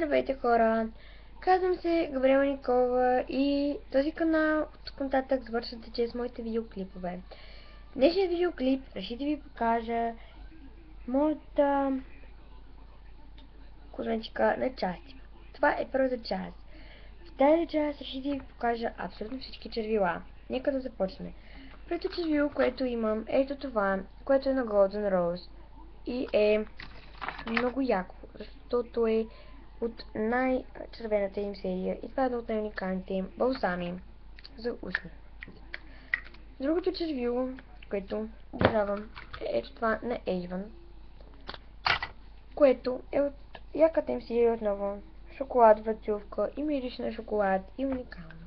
Здравейте хора! Казвам се Габриела Николова и този канал от нататък завършва да тече с моите видеоклипове. Днешният видеоклип реши да ви покажа моята козметика на части. Това е първата част. В тази част реши да ви покажа абсолютно всички червила. Нека да започнем. Първото червило, което имам, е ето това, което е на Golden Rose и е много яко, защото е от най-червената им серия и това е едно от най-уникалните им балсами за устни. Другото червило, което обожавам, е ето това на Avon, което е от яката им серия отново, шоколадова цювка и мирише на шоколад и уникално.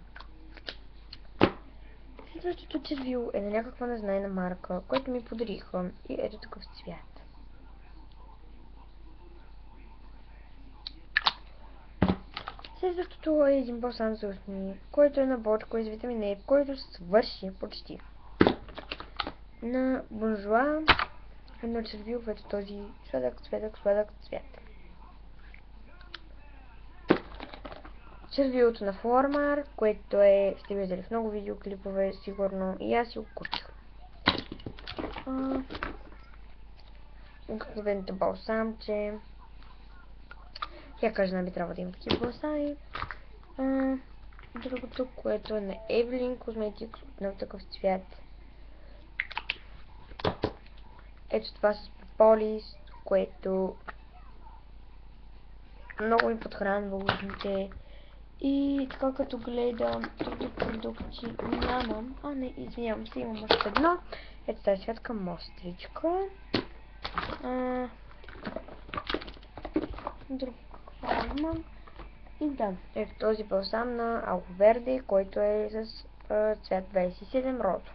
Следващото червило е на някаква незнайна марка, което ми подариха и ето такъв цвят. Следващото е един балсам за устни, който е на бочко с витамин E, който свърши почти. На Bonjour едно червило, ето този сладък цвят. Червилото на Flormar, което сте виждали в много видеоклипове, сигурно, и аз си го купих. Обикновеното балсамче. Всяка жена би трябва да има такива балсами. Другото, което е на Evelyn Cosmetics, отново такъв цвят. Ето това с Propolis, което много ми подхранва устните. И така като гледам други продукти нямам. Не, извинявам се, имам още едно. Ето тази светка мостричка. Друго какво имам. И да, ето този балсам на Aloe Verde, който е с цвят 27 розов.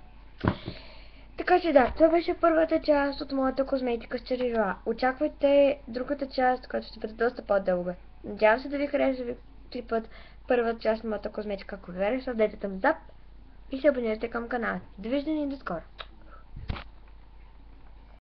Така че да, това беше първата част от моята козметика с червила. Очаквайте другата част, която ще бъде доста по-дълга. Надявам се да ви хареса клипът, първата част на моята козметика. Ако ви хареса, дайте thumbs up и се абонирайте към канала. Довиждане и до скоро!